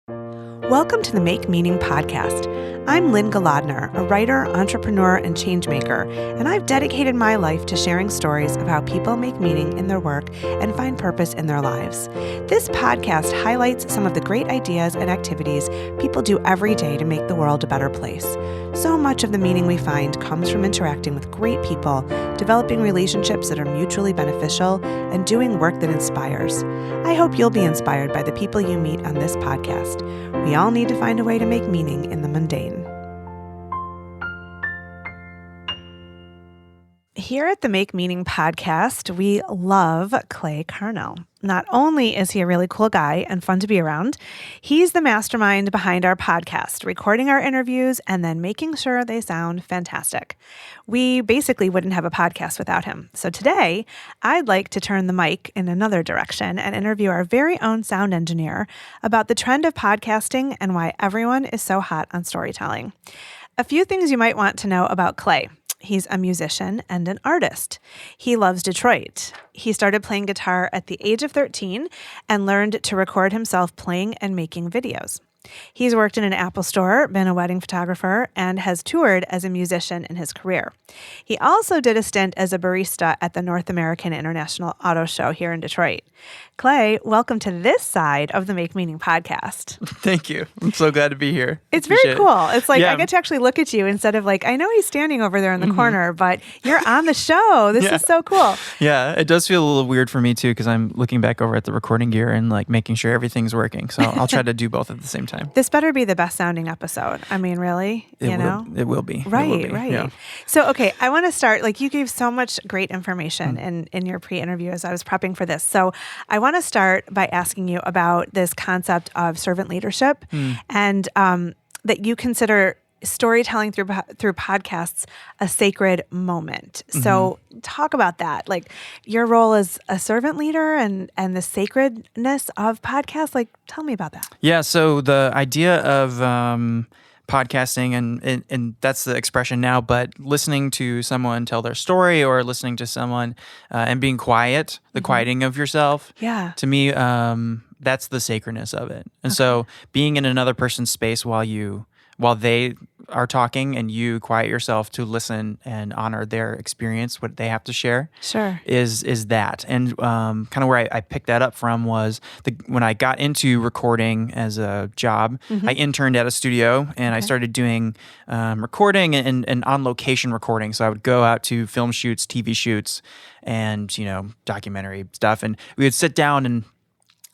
Welcome to the Make Meaning podcast. I'm Lynne, a writer, entrepreneur, and changemaker, and I've dedicated my life to sharing stories of how people make meaning in their work and find purpose in their lives. This podcast highlights some of the great ideas and activities people do every day to make the world a better place. So much of the meaning we find comes from interacting with great people, developing relationships that are mutually beneficial, and doing work that inspires. I hope you'll be inspired by the people you meet on this podcast. We all need to find a way to make meaning in the mundane. Here at the Make Meaning podcast, we love Clay Carnill. Not only is he a really cool guy and fun to be around, he's the mastermind behind our podcast, recording our interviews and then making sure they sound fantastic. We basically wouldn't have a podcast without him. So today, I'd like to turn the mic in another direction and interview our very own sound engineer about the trend of podcasting and why everyone is so hot on storytelling. A few things you might want to know about Clay. He's a musician and an artist. He loves Detroit. He started playing guitar at the age of 13 and learned to record himself playing and making videos. He's worked in an Apple store, been a wedding photographer, and has toured as a musician in his career. He also did a stint as a barista at the North American International Auto Show here in Detroit. Clay, welcome to this side of the Make Meaning podcast. Thank you. I'm so glad to be here. It's very cool. It's like I get to actually look at you instead of like, I know he's standing over there in the corner, but you're on the show. This is so cool. Yeah, it does feel a little weird for me too, because I'm looking back over at the recording gear and like making sure everything's working. So I'll try to do both at the same time. This better be the best sounding episode. I mean, really? It will be. Right. Yeah. So, okay, I want to start, like you gave so much great information in your pre-interview as I was prepping for this. So I want to start by asking you about this concept of servant leadership and that you consider storytelling through podcasts a sacred moment. So talk about that, like your role as a servant leader and the sacredness of podcasts. Like, tell me about that. Yeah. So the idea of podcasting and that's the expression now, but listening to someone tell their story or listening to someone and being quiet, the quieting of yourself. Yeah. To me, that's the sacredness of it. And so being in another person's space while they are talking and you quiet yourself to listen and honor their experience, what they have to share, is that. And kind of where I picked that up from was when I got into recording as a job, I interned at a studio and I started doing recording and on-location recording. So I would go out to film shoots, TV shoots, and documentary stuff, and we would sit down and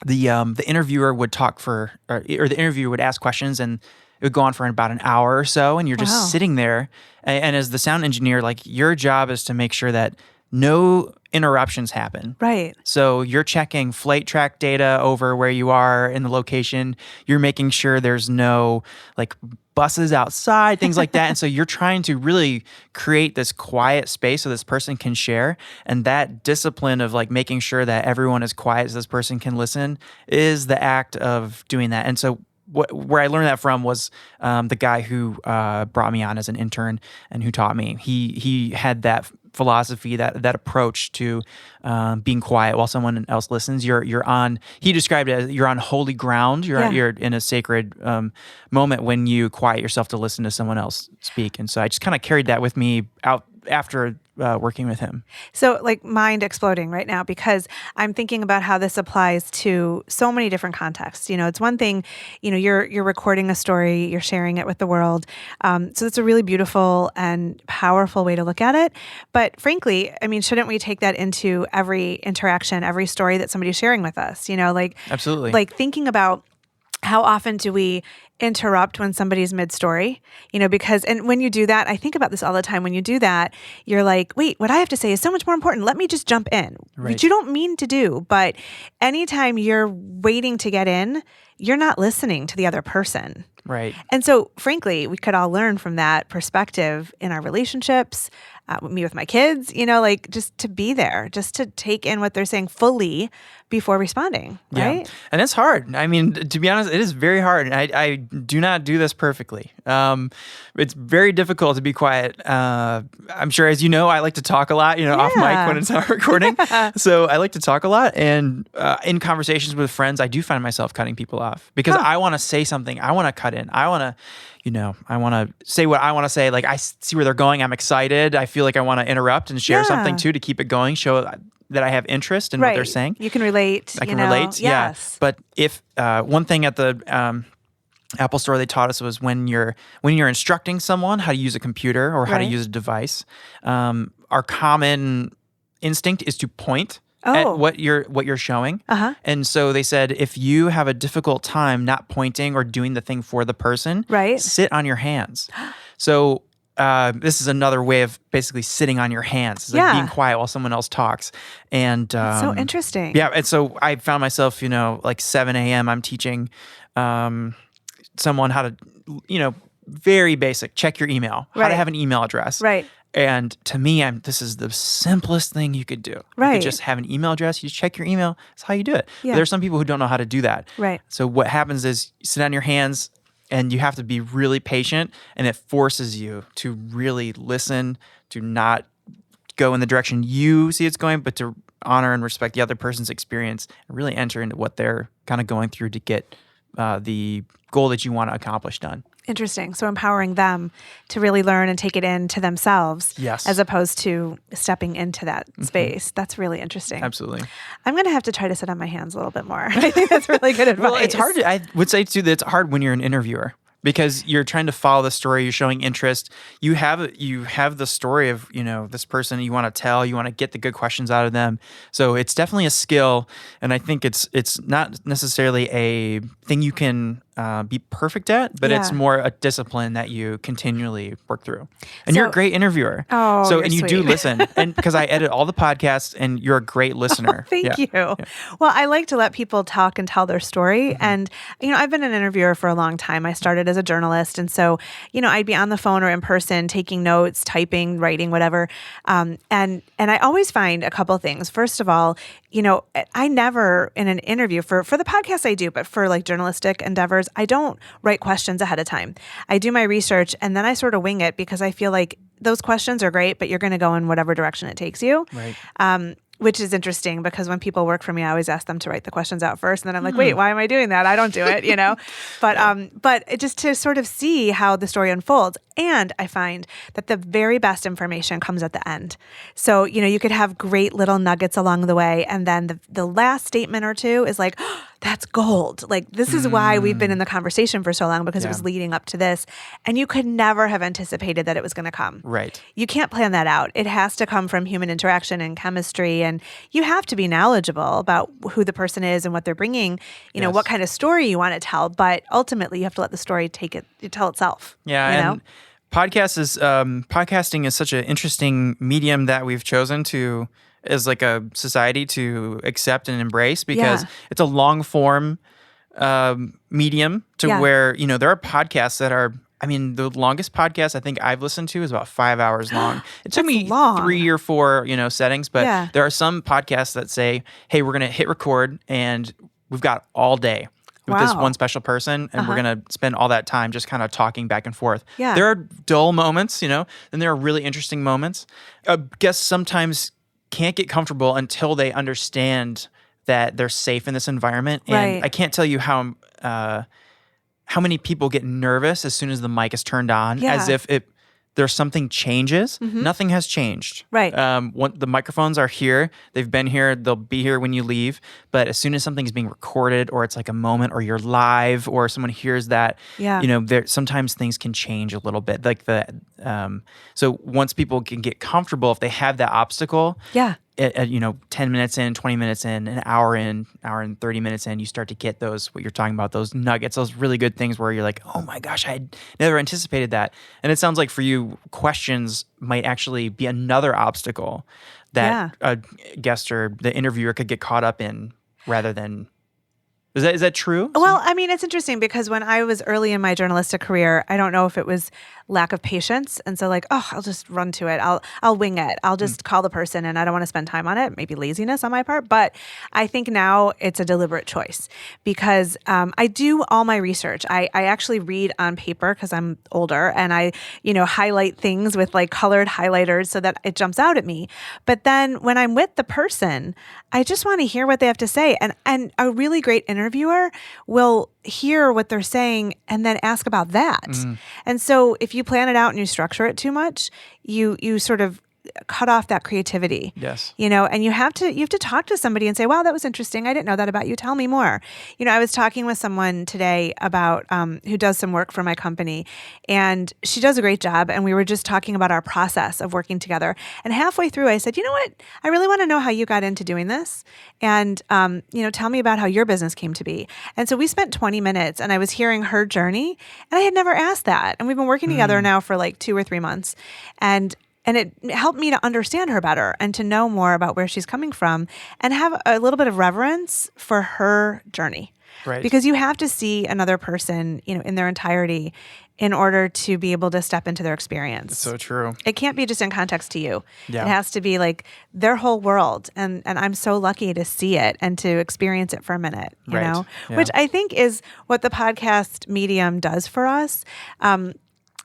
the interviewer would talk or the interviewer would ask questions, and it would go on for about an hour or so, and you're just sitting there. And as the sound engineer, like your job is to make sure that no interruptions happen. Right. So you're checking flight track data over where you are in the location. You're making sure there's no like buses outside, things like that. And so you're trying to really create this quiet space so this person can share. And that discipline of like making sure that everyone is quiet so this person can listen is the act of doing that. And so where I learned that from was the guy who brought me on as an intern and who taught me. He had that philosophy, that approach to being quiet while someone else listens. You're on. He described it as you're on holy ground. You're in a sacred moment when you quiet yourself to listen to someone else speak. And so I just kind of carried that with me out after working with him. So like mind exploding right now, because I'm thinking about how this applies to so many different contexts. It's one thing, you're recording a story, you're sharing it with the world. So it's a really beautiful and powerful way to look at it. But frankly, I mean, shouldn't we take that into every interaction, every story that somebody's sharing with us? Absolutely. Like thinking about how often do we interrupt when somebody's mid-story, because, and when you do that, I think about this all the time. When you do that, you're like, wait, what I have to say is so much more important. Let me just jump in, which you don't mean to do. But anytime you're waiting to get in, you're not listening to the other person. Right. And so frankly, we could all learn from that perspective in our relationships, me with my kids, like just to be there, just to take in what they're saying fully before responding, right? Yeah. And it's hard. I mean, to be honest, it is very hard. I do not do this perfectly. It's very difficult to be quiet. I'm sure, as you know, I like to talk a lot, off mic when it's not recording. So I like to talk a lot. And in conversations with friends, I do find myself cutting people off because I want to say something. I want to cut in. I want to, I want to say what I want to say. Like, I see where they're going. I'm excited. I feel like I want to interrupt and share something too, to keep it going, show that I have interest in what they're saying. You can relate. I can relate. Yes. Yeah. But if one thing at the Apple Store they taught us was when you're instructing someone how to use a computer or how to use a device, our common instinct is to point at what you're showing. And so they said, if you have a difficult time not pointing or doing the thing for the person, sit on your hands. So this is another way of basically sitting on your hands. It's like being quiet while someone else talks. And that's so interesting. Yeah. And so I found myself, like 7 a.m. I'm teaching someone how to, very basic, check your email, how to have an email address. Right. And to me, this is the simplest thing you could do. Right. You could just have an email address. You just check your email. That's how you do it. Yeah. But there's some people who don't know how to do that. Right. So what happens is you sit on your hands and you have to be really patient, and it forces you to really listen, to not go in the direction you see it's going, but to honor and respect the other person's experience and really enter into what they're kind of going through to get the goal that you want to accomplish done. Interesting. So empowering them to really learn and take it into themselves, as opposed to stepping into that space. That's really interesting. Absolutely. I'm going to have to try to sit on my hands a little bit more. I think that's really good advice. Well, it's hard. I would say too that it's hard when you're an interviewer, because you're trying to follow the story, you're showing interest. You have the story of, this person you want to tell, you want to get the good questions out of them. So it's definitely a skill, and I think it's not necessarily a thing you can be perfect at, but it's more a discipline that you continually work through. And you're a great interviewer. Oh, and you sweet. do listen, and because I edit all the podcasts, and you're a great listener. Thank you. Yeah. Well, I like to let people talk and tell their story. And, I've been an interviewer for a long time. I started as a journalist. And so, I'd be on the phone or in person taking notes, typing, writing, whatever. And I always find a couple things. First of all, I never in an interview for the podcast I do, but for like journalistic endeavors, I don't write questions ahead of time. I do my research and then I sort of wing it, because I feel like those questions are great, but you're going to go in whatever direction it takes you. Right. Which is interesting, because when people work for me, I always ask them to write the questions out first. And then I'm like, wait, why am I doing that? I don't do it, But just to sort of see how the story unfolds. And I find that the very best information comes at the end. So, you could have great little nuggets along the way. And then the last statement or two is like, oh, that's gold. Like, this is why we've been in the conversation for so long, because it was leading up to this. And you could never have anticipated that it was going to come. Right. You can't plan that out. It has to come from human interaction and chemistry. And you have to be knowledgeable about who the person is and what they're bringing, what kind of story you want to tell. But ultimately, you have to let the story tell itself. Yeah. And podcasting is such an interesting medium that we've chosen to, as like a society, to accept and embrace, because it's a long form medium to where, there are podcasts that are, the longest podcast I think I've listened to is about 5 hours long. It took me 3 or 4, settings, but there are some podcasts that say, hey, we're going to hit record and we've got all day with this one special person, and we're going to spend all that time just kind of talking back and forth. Yeah. There are dull moments, and there are really interesting moments. Guests sometimes can't get comfortable until they understand that they're safe in this environment. And I can't tell you how many people get nervous as soon as the mic is turned on, as if there's something changes. Nothing has changed. Right. The microphones are here. They've been here. They'll be here when you leave. But as soon as something's being recorded, or it's like a moment, or you're live, or someone hears that, sometimes things can change a little bit. Like so once people can get comfortable, if they have that obstacle, 10 minutes in, 20 minutes in, an hour and 30 minutes in, you start to get those, what you're talking about, those nuggets, those really good things where you're like, oh my gosh, I never anticipated that. And it sounds like for you, questions might actually be another obstacle that a guest or the interviewer could get caught up in, rather than Is that true? Well, I mean, it's interesting because when I was early in my journalistic career, I don't know if it was lack of patience. And so like, oh, I'll just run to it. I'll wing it. I'll just call the person and I don't want to spend time on it. Maybe laziness on my part. But I think now it's a deliberate choice because I do all my research. I actually read on paper because I'm older and I, highlight things with like colored highlighters so that it jumps out at me. But then when I'm with the person, I just want to hear what they have to say. And a really great interviewer will hear what they're saying and then ask about that. And so if you plan it out and you structure it too much, you sort of cut off that creativity. Yes. And you have to talk to somebody and say, wow, that was interesting. I didn't know that about you. Tell me more. I was talking with someone today about who does some work for my company, and she does a great job. And we were just talking about our process of working together. And halfway through, I said, you know what? I really want to know how you got into doing this. And, tell me about how your business came to be. And so we spent 20 minutes and I was hearing her journey, and I had never asked that. And we've been working together now for like 2 or 3 months. And it helped me to understand her better and to know more about where she's coming from and have a little bit of reverence for her journey. Right. Because you have to see another person, in their entirety in order to be able to step into their experience. That's so true. It can't be just in context to you. Yeah. It has to be like their whole world. And I'm so lucky to see it and to experience it for a minute, you know, Yeah. which I think is what the podcast medium does for us.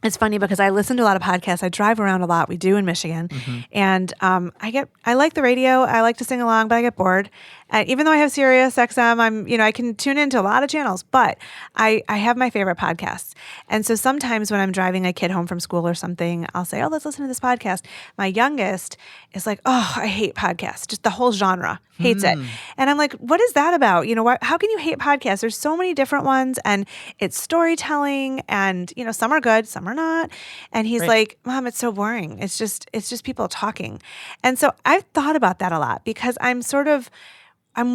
It's funny because I listen to a lot of podcasts. I drive around a lot. We do in Michigan. And I like the radio. I like to sing along, but I get bored. Even though I have Sirius XM, I can tune into a lot of channels, but I have my favorite podcasts. And so sometimes when I'm driving a kid home from school or something, I'll say, oh, let's listen to this podcast. My youngest is like, oh, I hate podcasts. Just the whole genre. Hates it. And I'm like, what is that about? How can you hate podcasts? There's so many different ones, and it's storytelling, and some are good, some are not. And he's like, Mom, it's so boring. It's just people talking. And so I've thought about that a lot because I'm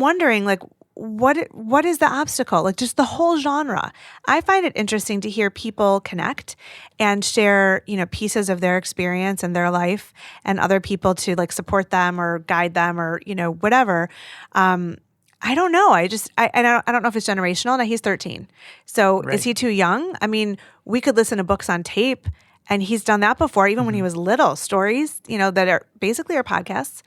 wondering, like, what is the obstacle? Like, just the whole genre. I find it interesting to hear people connect and share, pieces of their experience and their life, and other people to like support them or guide them or, whatever. I don't know. I don't know if it's generational. Now he's 13. So is he too young? I mean, we could listen to books on tape. And he's done that before, even when he was little. Stories, that are basically our podcasts,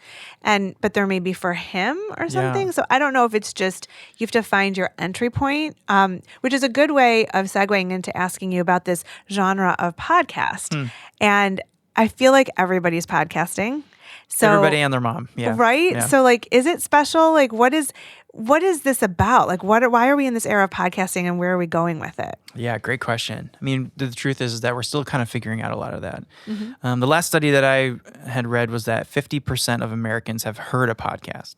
but they're maybe for him or something. Yeah. So I don't know if it's just you have to find your entry point, which is a good way of segueing into asking you about this genre of podcast. And I feel like everybody's podcasting. So everybody and their mom, yeah, right. Yeah. So like, is it special? Like, what is this about? Like, why are we in this era of podcasting, and where are we going with it? Yeah, great question. I mean, the truth is that we're still kind of figuring out a lot of that. The last study that I had read was that 50% of Americans have heard a podcast.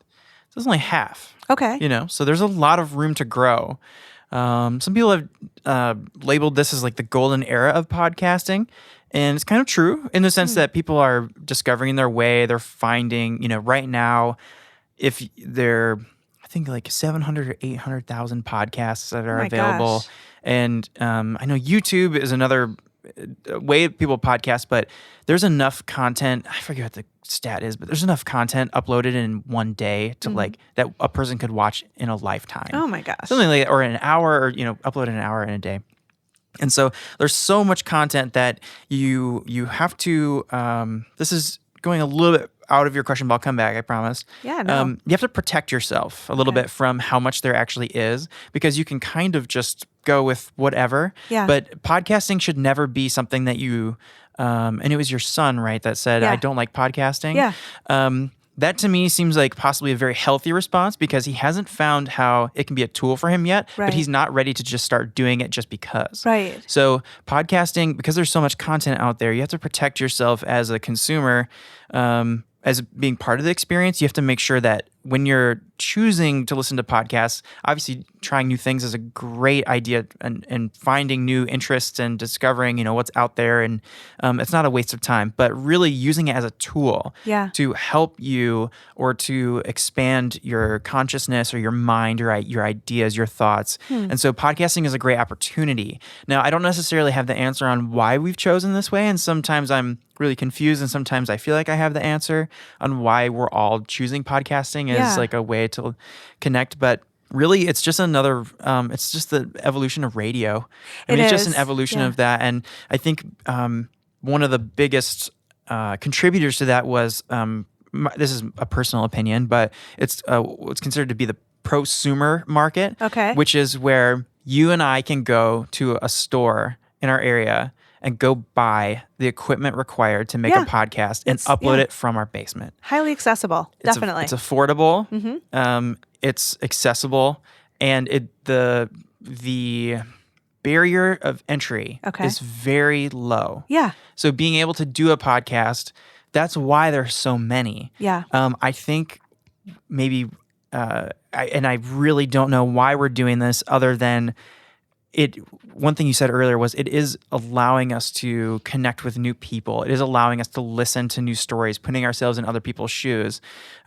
So it's only half. Okay. So there's a lot of room to grow. Some people have labeled this as like the golden era of podcasting. And it's kind of true in the sense that people are discovering their way. They're finding, right now, if they're, I think like 700 or 800,000 podcasts that are available. Gosh. And I know YouTube is another way people podcast, but there's enough content. I forget what the stat is, but there's enough content uploaded in one day to like that a person could watch in a lifetime. Oh my gosh. Something like, or an hour, or, upload in an hour in a day. And so there's so much content that you have to, this is going a little bit out of your question, but I'll come back, I promise. Yeah, no. You have to protect yourself a little bit from how much there actually is, because you can kind of just go with whatever. Yeah. But podcasting should never be something that you, and it was your son, right, that said, I don't like podcasting. Yeah. That to me seems like possibly a very healthy response, because he hasn't found how it can be a tool for him yet, but he's not ready to just start doing it just because. Right. So podcasting, because there's so much content out there, you have to protect yourself as a consumer, as being part of the experience. You have to make sure that when you're choosing to listen to podcasts, obviously trying new things is a great idea, and finding new interests and discovering, what's out there. And it's not a waste of time, but really using it as a tool to help you or to expand your consciousness or your mind, or your ideas, your thoughts. And so podcasting is a great opportunity. Now, I don't necessarily have the answer on why we've chosen this way. And sometimes I'm really confused, and sometimes I feel like I have the answer on why we're all choosing podcasting as like a way to connect. But really, it's just another, it's just the evolution of radio. It's just an evolution of that. And I think one of the biggest contributors to that was, this is a personal opinion, but it's what's considered to be the prosumer market, which is where you and I can go to a store in our area and go buy the equipment required to make a podcast and upload it from our basement. Highly accessible, definitely. It's affordable. It's accessible, and the barrier of entry is very low. Yeah. So being able to do a podcast, that's why there's so many. Yeah. I think maybe, I really don't know why we're doing this other than one thing you said earlier was it is allowing us to connect with new people. It is allowing us to listen to new stories, putting ourselves in other people's shoes.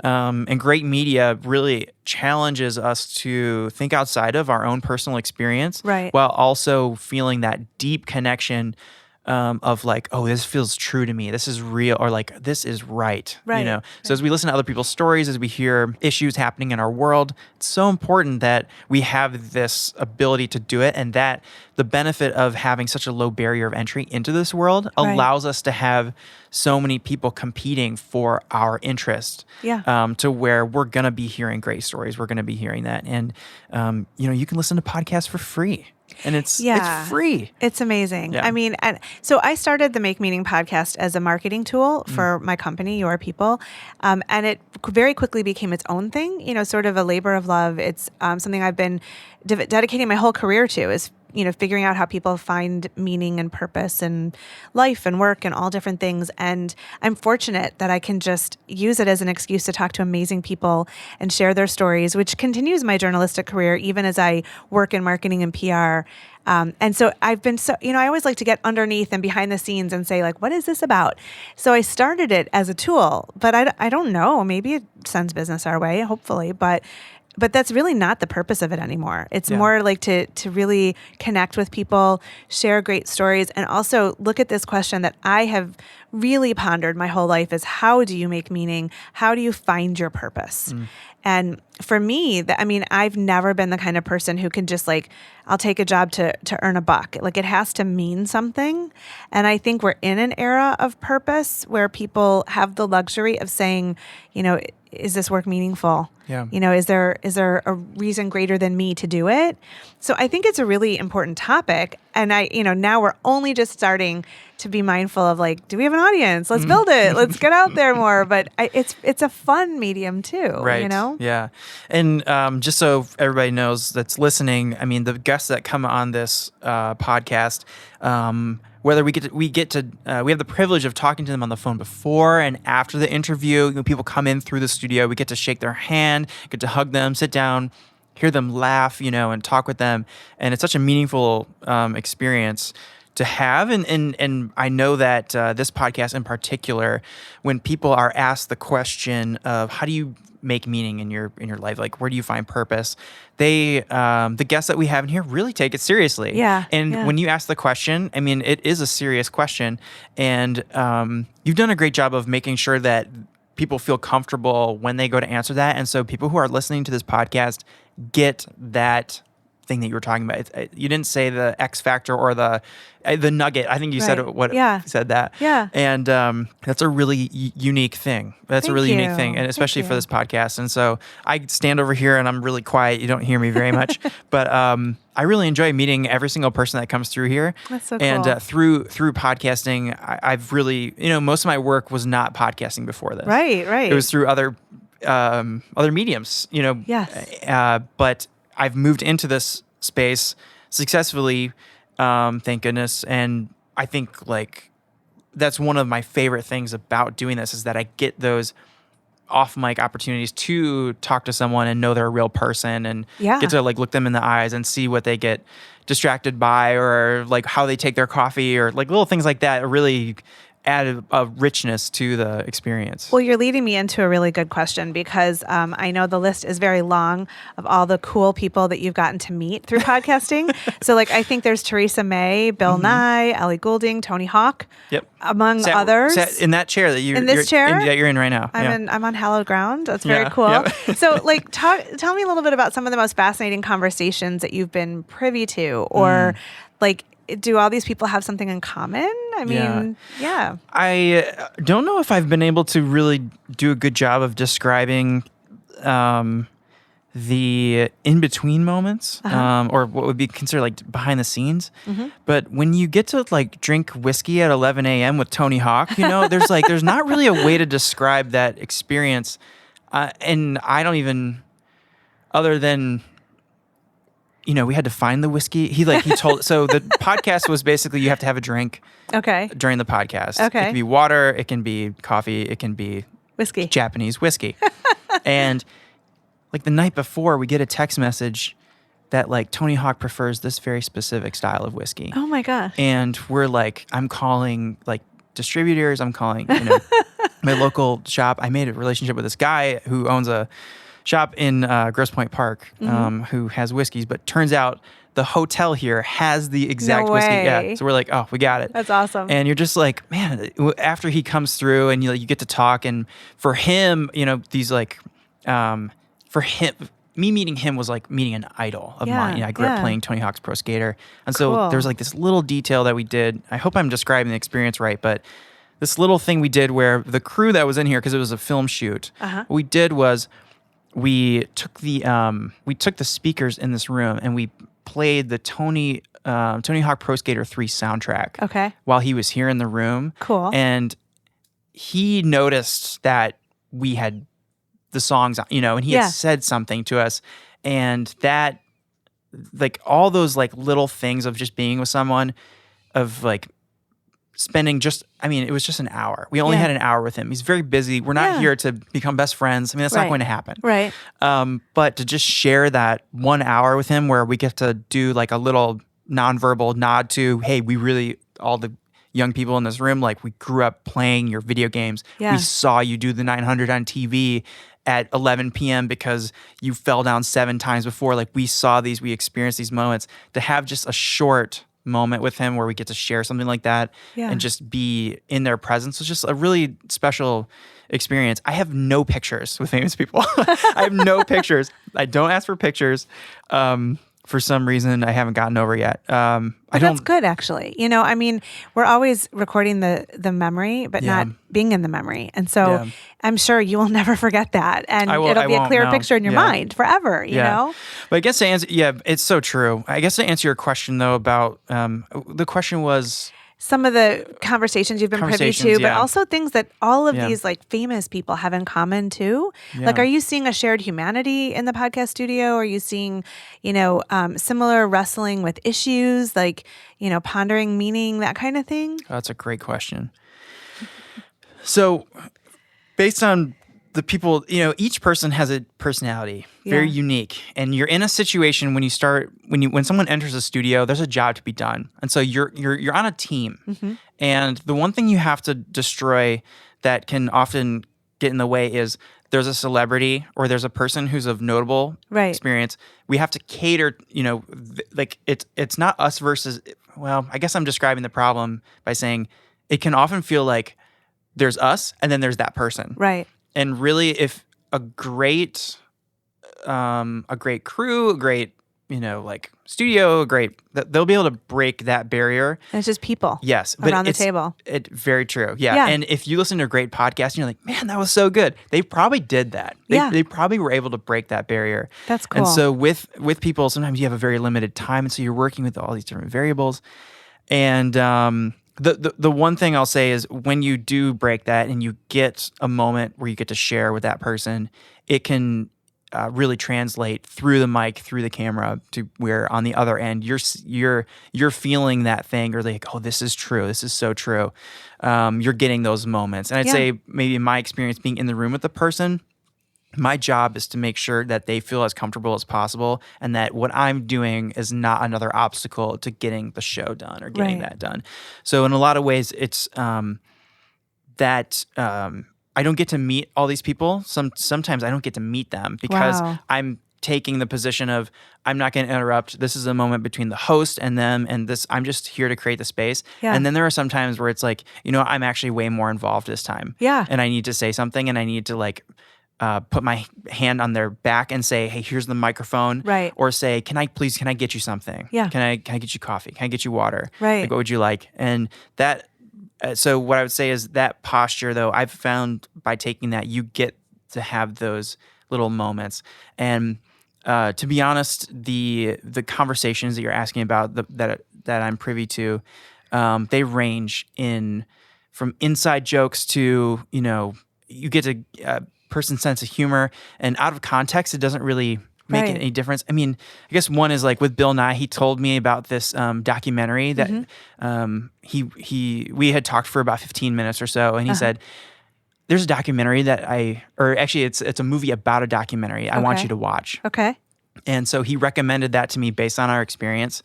And great media really challenges us to think outside of our own personal experience, while also feeling that deep connection of like, oh, this feels true to me. This is real, or like, this is right. So as we listen to other people's stories, as we hear issues happening in our world, it's so important that we have this ability to do it, and that the benefit of having such a low barrier of entry into this world allows us to have so many people competing for our interest, to where we're going to be hearing great stories. We're going to be hearing that. And, you can listen to podcasts for free. And it's free. It's amazing. Yeah. I mean, so I started the Make Meaning podcast as a marketing tool for my company, Your People. And it very quickly became its own thing, sort of a labor of love. It's something I've been dedicating my whole career to, is figuring out how people find meaning and purpose in life and work and all different things. And I'm fortunate that I can just use it as an excuse to talk to amazing people and share their stories, which continues my journalistic career, even as I work in marketing and PR. And so I've been I always like to get underneath and behind the scenes and say, like, what is this about? So I started it as a tool, but I don't know, maybe it sends business our way, hopefully, but that's really not the purpose of it anymore. It's more like to really connect with people, share great stories, and also look at this question that I have really pondered my whole life: is how do you make meaning? How do you find your purpose? And for me, I've never been the kind of person who can just I'll take a job to earn a buck. Like, it has to mean something. And I think we're in an era of purpose where people have the luxury of saying, is this work meaningful? Yeah. Is there a reason greater than me to do it? So I think it's a really important topic. And now we're only just starting to be mindful of do we have an audience? Let's build it. Let's get out there more. But it's a fun medium too. Right. Yeah. And just so everybody knows that's listening, the guests that come on this podcast, whether we have the privilege of talking to them on the phone before and after the interview. People come in through the studio. We get to shake their hand, get to hug them, sit down, hear them laugh, and talk with them. And it's such a meaningful experience to have. And I know that this podcast in particular, when people are asked the question of how do you make meaning in your life, like where do you find purpose, the guests that we have in here really take it seriously. When you ask the question, it is a serious question, and you've done a great job of making sure that people feel comfortable when they go to answer that. And so people who are listening to this podcast get that thing that you were talking about. You didn't say the X factor or the nugget. I think you said said that. Yeah. And that's a really unique thing. That's a really unique thing, and especially for this podcast. And so I stand over here and I'm really quiet. You don't hear me very much, but I really enjoy meeting every single person that comes through here. That's so cool. And through podcasting, I've really, most of my work was not podcasting before this. Right. It was through other mediums, Yes. But I've moved into this space successfully, thank goodness. And I think that's one of my favorite things about doing this, is that I get those off mic opportunities to talk to someone and know they're a real person, and get to look them in the eyes and see what they get distracted by, or how they take their coffee, or little things like that. Really add a richness to the experience. Well, you're leading me into a really good question because I know the list is very long of all the cool people that you've gotten to meet through podcasting. So, like, I think there's Theresa May, Bill Nye, Ellie Goulding, Tony Hawk, among others. Sat in that chair that you're in right now. I'm on hallowed ground. That's very cool. So, like, tell me a little bit about some of the most fascinating conversations that you've been privy to, or like, do all these people have something in common? I mean, I don't know if I've been able to really do a good job of describing the in-between moments, or what would be considered like behind the scenes. But when you get to like drink whiskey at 11 a.m. with Tony Hawk, there's not really a way to describe that experience. And I don't even, other than, we had to find the whiskey. He told, so the podcast was basically you have to have a drink during the podcast. It can be water, it can be coffee, it can be whiskey, Japanese whiskey. And like the night before, we get a text message that like Tony Hawk prefers this very specific style of whiskey. Oh my gosh. And we're like, I'm calling like distributors, I'm calling, my local shop. I made a relationship with this guy who owns a shop in Grosse Pointe Park, who has whiskeys, but turns out the hotel here has the exact whiskey. Yeah. So we're like, oh, we got it. That's awesome. And you're just like, man, after he comes through and you get to talk, and for him, these like, for him, me meeting him was like meeting an idol of mine. I grew up playing Tony Hawk's Pro Skater. And so there was like this little detail that we did. I hope I'm describing the experience right, but this little thing we did where the crew that was in here, because it was a film shoot, what we did was we took the speakers in this room and we played the Tony Hawk Pro Skater 3 soundtrack while he was here in the room. Cool. And he noticed that we had the songs, and he had said something to us, and that, like, all those like little things of just being with someone, of like spending it was just an hour. We only had an hour with him. He's very busy. We're not here to become best friends. I mean, that's not going to happen. Right. But to just share that 1 hour with him where we get to do like a little nonverbal nod to, hey, we really, all the young people in this room, like, we grew up playing your video games. We saw you do the 900 on TV at 11 p.m. because you fell down 7 times before. Like, we saw these, we experienced these moments. To have just a short moment with him where we get to share something like that and just be in their presence was just a really special experience. I have no pictures with famous people. I have no pictures. I don't ask for pictures. For some reason, I haven't gotten over yet. That's good, actually. I mean, we're always recording the memory, but not being in the memory. And so I'm sure you will never forget that. And it'll be a clear picture in your mind forever, you know? But I guess to answer, it's so true. I guess to answer your question, though, about the question was some of the conversations you've been privy to, but also things that all of these like famous people have in common too. Like, are you seeing a shared humanity in the podcast studio? Are you seeing, similar wrestling with issues, like, pondering meaning, that kind of thing? Oh, that's a great question. So based on the people, each person has a personality, very unique. And you're in a situation when someone enters a studio, there's a job to be done. And so you're on a team. And the one thing you have to destroy that can often get in the way is there's a celebrity or there's a person who's of notable experience. We have to cater, like it's not us versus, well, I guess I'm describing the problem by saying it can often feel like there's us and then there's that person. Right. And really, if a great crew, a great, like studio, they'll be able to break that barrier. And it's just people. Yes. Around the table. Very true. Yeah. And if you listen to a great podcast and you're like, man, that was so good. They probably did that. They probably were able to break that barrier. That's cool. And so with people, sometimes you have a very limited time. And so you're working with all these different variables. And, The one thing I'll say is when you do break that and you get a moment where you get to share with that person, it can really translate through the mic, through the camera, to where on the other end you're feeling that thing, or like, oh, this is true, this is so true. You're getting those moments, and I'd say maybe in my experience being in the room with the person, my job is to make sure that they feel as comfortable as possible and that what I'm doing is not another obstacle to getting the show done or getting that done. So in a lot of ways, it's that I don't get to meet all these people. Sometimes I don't get to meet them because Wow. I'm taking the position of I'm not going to interrupt. This is a moment between the host and them, and this I'm just here to create the space. Yeah. And then there are some times where it's like, I'm actually way more involved this time. Yeah. And I need to say something, and I need to like put my hand on their back and say, "Hey, here's the microphone." Right. Or say, "Can I get you something? Yeah. Can I get you coffee? Can I get you water? Right. Like, what would you like?" And that. So what I would say is that posture, though, I've found by taking that, you get to have those little moments. And to be honest, the conversations that you're asking about that I'm privy to, they range from inside jokes to you get a person's sense of humor, and out of context, it doesn't really make Right. any difference. I mean, I guess one is like with Bill Nye, he told me about this documentary that we had talked for about 15 minutes or so, and he said, "There's a documentary it's a movie about a documentary I want you to watch." Okay. And so he recommended that to me based on our experience.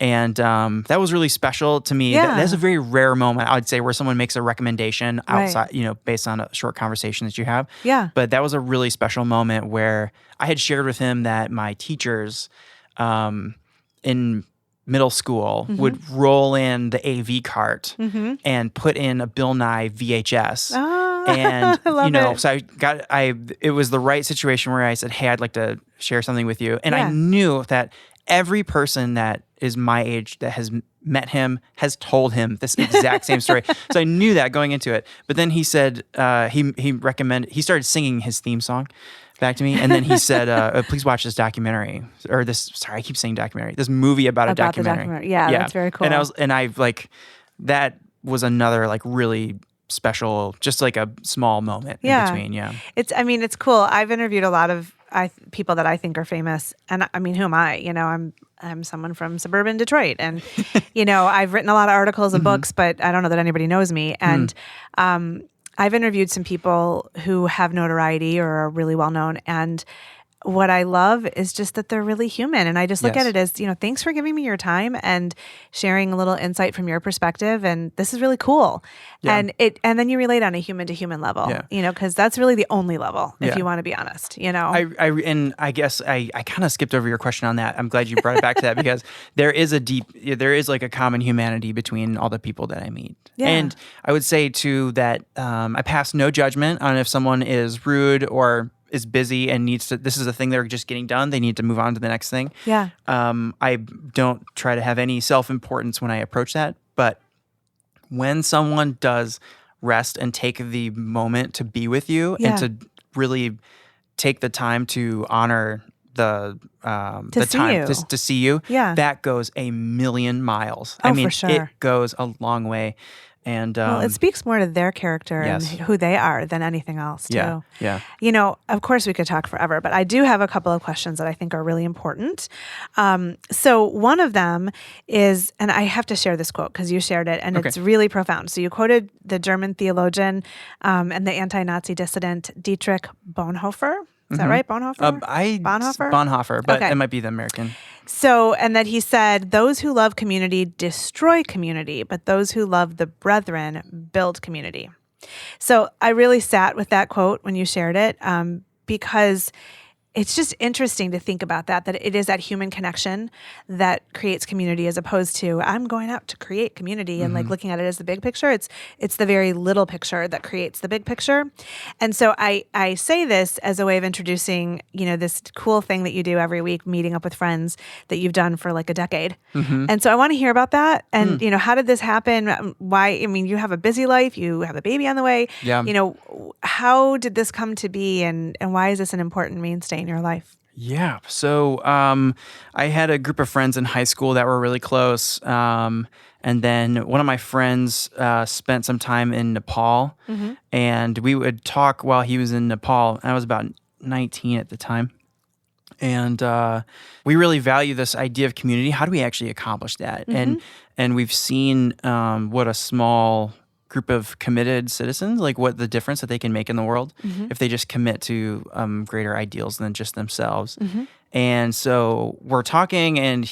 And that was really special to me. Yeah. That's a very rare moment, I would say, where someone makes a recommendation outside, based on a short conversation that you have. Yeah. But that was a really special moment where I had shared with him that my teachers in middle school would roll in the AV cart and put in a Bill Nye VHS. And I love it. so it was the right situation where I said, "Hey, I'd like to share something with you." And Yeah. I knew that every person that is my age that has met him has told him this exact same story. So I knew that going into it. But then he said, he started singing his theme song back to me. And then he said, "Please watch this documentary," or I keep saying documentary, this movie about a documentary. The documentary. Yeah, that's very cool. That was another like really special, just like a small moment in between. Yeah. It's cool. I've interviewed a lot of people that I think are famous, and I mean, who am I? I'm someone from suburban Detroit, and I've written a lot of articles and books, but I don't know that anybody knows me. And I've interviewed some people who have notoriety or are really well known, and what I love is just that they're really human. And I just look at it as, thanks for giving me your time and sharing a little insight from your perspective. And this is really cool. Yeah. And then you relate on a human to human level, because that's really the only level, if you want to be honest, I guess I kind of skipped over your question on that. I'm glad you brought it back to that, because there is like a common humanity between all the people that I meet. Yeah. And I would say too that I pass no judgment on if someone is rude or is busy and this is a thing they're just getting done. They need to move on to the next thing. Yeah. I don't try to have any self-importance when I approach that. But when someone does rest and take the moment to be with you and to really take the time to honor the time to see you, that goes a million miles. Oh, for sure. It goes a long way. And it speaks more to their character and who they are than anything else, too. Yeah. Of course we could talk forever, but I do have a couple of questions that I think are really important. So one of them is, and I have to share this quote because you shared it, and it's really profound. So you quoted the German theologian and the anti-Nazi dissident Dietrich Bonhoeffer. Is that right? Bonhoeffer? Bonhoeffer, but it might be the American. So, and that he said, "Those who love community destroy community, but those who love the brethren build community." So I really sat with that quote when you shared it, because it's just interesting to think about that it is that human connection that creates community, as opposed to I'm going out to create community and like looking at it as the big picture. It's the very little picture that creates the big picture. And so I say this as a way of introducing, this cool thing that you do every week, meeting up with friends that you've done for like a decade. And so I want to hear about that. And, how did this happen? Why? I mean, you have a busy life, you have a baby on the way. Yeah. How did this come to be, and why is this an important mainstay in your life? Yeah. So I had a group of friends in high school that were really close. And then one of my friends spent some time in Nepal, and we would talk while he was in Nepal. I was about 19 at the time. And we really value this idea of community. How do we actually accomplish that? And we've seen what a small group of committed citizens, like what the difference that they can make in the world if they just commit to greater ideals than just themselves. And so we're talking, and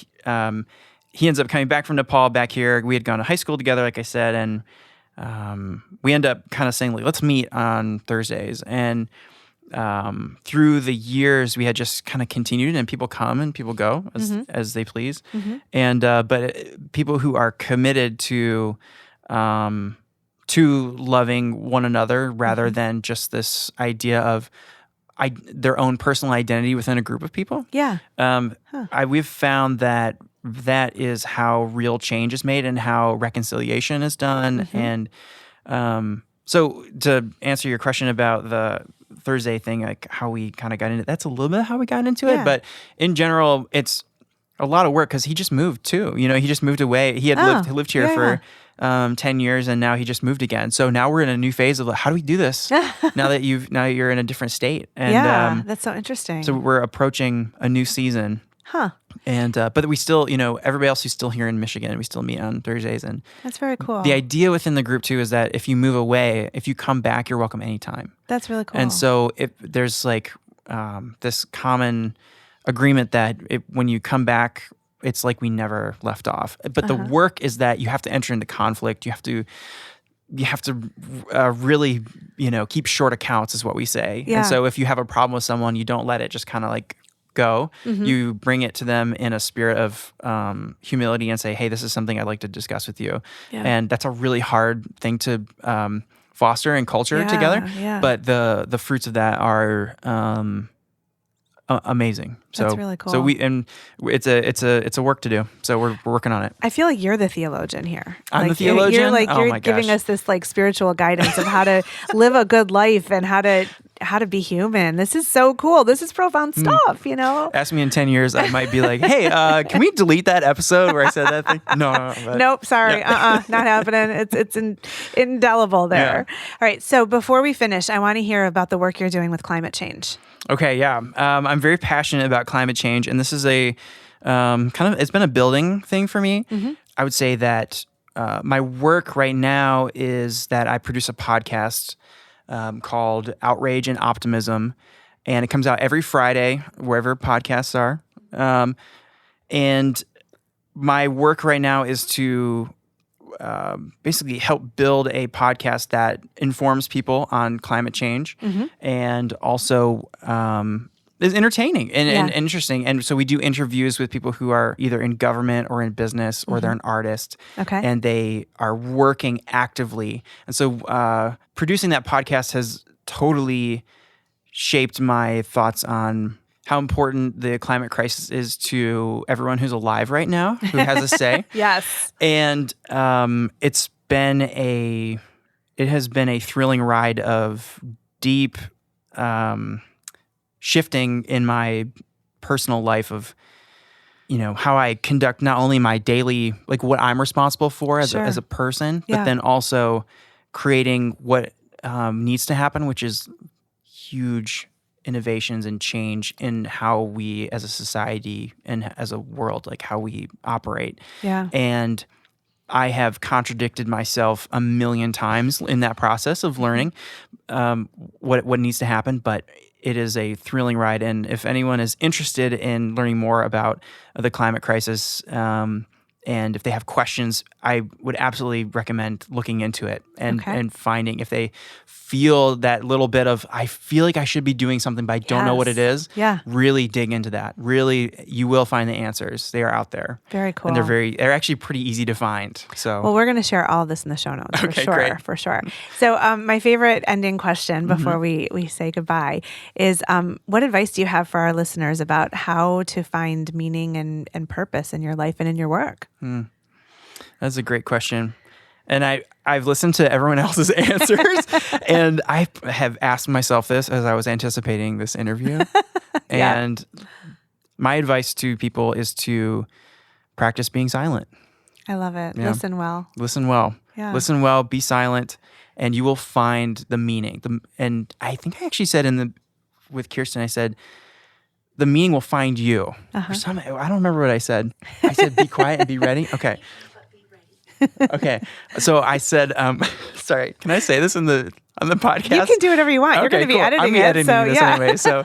he ends up coming back from Nepal back here. We had gone to high school together, like I said, and we end up kind of saying, like, let's meet on Thursdays. And through the years, we had just kind of continued, and people come and people go as they please. And but people who are committed to loving one another rather than just this idea of their own personal identity within a group of people. Yeah. We've found that is how real change is made and how reconciliation is done. And so to answer your question about the Thursday thing, like how we kind of got into it, that's a little bit how we got into it. But in general, it's a lot of work because he just moved too. You know, he just moved away. He had lived here for 10 years, and now he just moved again. So now we're in a new phase of how do we do this now that you're in a different state? And that's so interesting. So we're approaching a new season. And but we still, everybody else who's still here in Michigan, we still meet on Thursdays. And that's very cool. The idea within the group too is that if you move away, if you come back, you're welcome anytime. That's really cool. And so if there's like this common agreement that when you come back, it's like we never left off. But the work is that you have to enter into conflict. You have to really, keep short accounts is what we say. Yeah. And so if you have a problem with someone, you don't let it just kind of like go. You bring it to them in a spirit of humility and say, hey, this is something I'd like to discuss with you. Yeah. And that's a really hard thing to foster and culture together. Yeah. But the fruits of that are amazing. So that's really cool. So it's a work to do. So we're working on it. I feel like you're the theologian here. I'm the theologian. You're giving us this like spiritual guidance of how to live a good life and how to be human. This is so cool. This is profound stuff. Ask me in 10 years, I might be like, hey, can we delete that episode where I said that thing? No. Nope. Sorry. Not happening. It's indelible there. Yeah. All right. So before we finish, I want to hear about the work you're doing with climate change. Okay. Yeah. I'm very passionate about climate change, and this is a it's been a building thing for me. I would say that my work right now is that I produce a podcast called Outrage and Optimism, and it comes out every Friday wherever podcasts are. And my work right now is to basically help build a podcast that informs people on climate change and also is entertaining and interesting. And so we do interviews with people who are either in government or in business or they're an artist. Okay. And they are working actively. And so producing that podcast has totally shaped my thoughts on how important the climate crisis is to everyone who's alive right now, who has a say. Yes. And it has been a thrilling ride of deep shifting in my personal life of, how I conduct not only my daily, like what I'm responsible for as a person, but then also creating what needs to happen, which is huge innovations and change in how we as a society and as a world, like how we operate. Yeah. And I have contradicted myself a million times in that process of learning what needs to happen, but it is a thrilling ride. And if anyone is interested in learning more about the climate crisis, and if they have questions, I would absolutely recommend looking into it and finding if they feel that little bit of, I feel like I should be doing something, but I don't know what it is. Yeah. Really dig into that. Really, you will find the answers. They are out there. Very cool. And they're actually pretty easy to find. So, well, we're going to share all of this in the show notes for sure. So my favorite ending question before we say goodbye is, what advice do you have for our listeners about how to find meaning and purpose in your life and in your work? That's a great question. And I've listened to everyone else's answers, and I have asked myself this as I was anticipating this interview. And my advice to people is to practice being silent. I love it. Yeah. Listen well. Listen well. Yeah. Listen well, be silent, and you will find the meaning. And I think I actually said with Kirsten, I said, the meaning will find you. Or something. I don't remember what I said. I said, be quiet and be ready. Okay. Okay. So I said, sorry, can I say this on the podcast? You can do whatever you want. You're going to be editing I'm editing this anyway. So,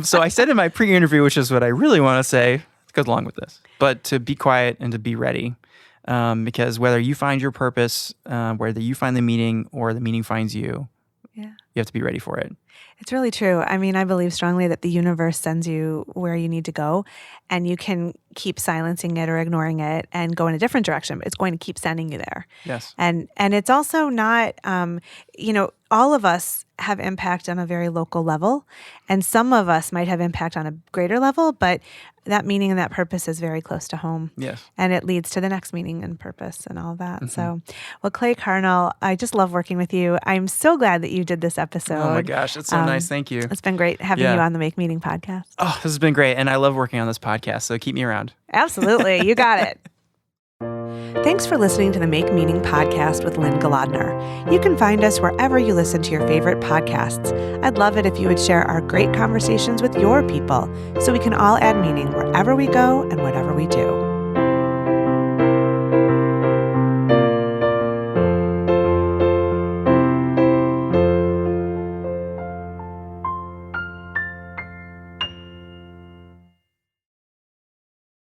so I said in my pre-interview, which is what I really want to say, it goes along with this, but to be quiet and to be ready. Because whether you find your purpose, whether you find the meaning or the meaning finds you, Yeah. you have to be ready for it. It's really true. I mean, I believe strongly that the universe sends you where you need to go, and you can keep silencing it or ignoring it and go in a different direction, but it's going to keep sending you there. Yes. And it's also not, all of us have impact on a very local level, and some of us might have impact on a greater level, but that meaning and that purpose is very close to home. Yes. And it leads to the next meaning and purpose and all that. So, well, Clay Carnill, I just love working with you. I'm so glad that you did this episode. Oh my gosh, it's so nice. Thank you. It's been great having you on the Make Meaning podcast. Oh, this has been great. And I love working on this podcast. So keep me around. Absolutely. You got it. Thanks for listening to the Make Meaning podcast with Lynne Golodner. You can find us wherever you listen to your favorite podcasts. I'd love it if you would share our great conversations with your people so we can all add meaning wherever we go and whatever we do.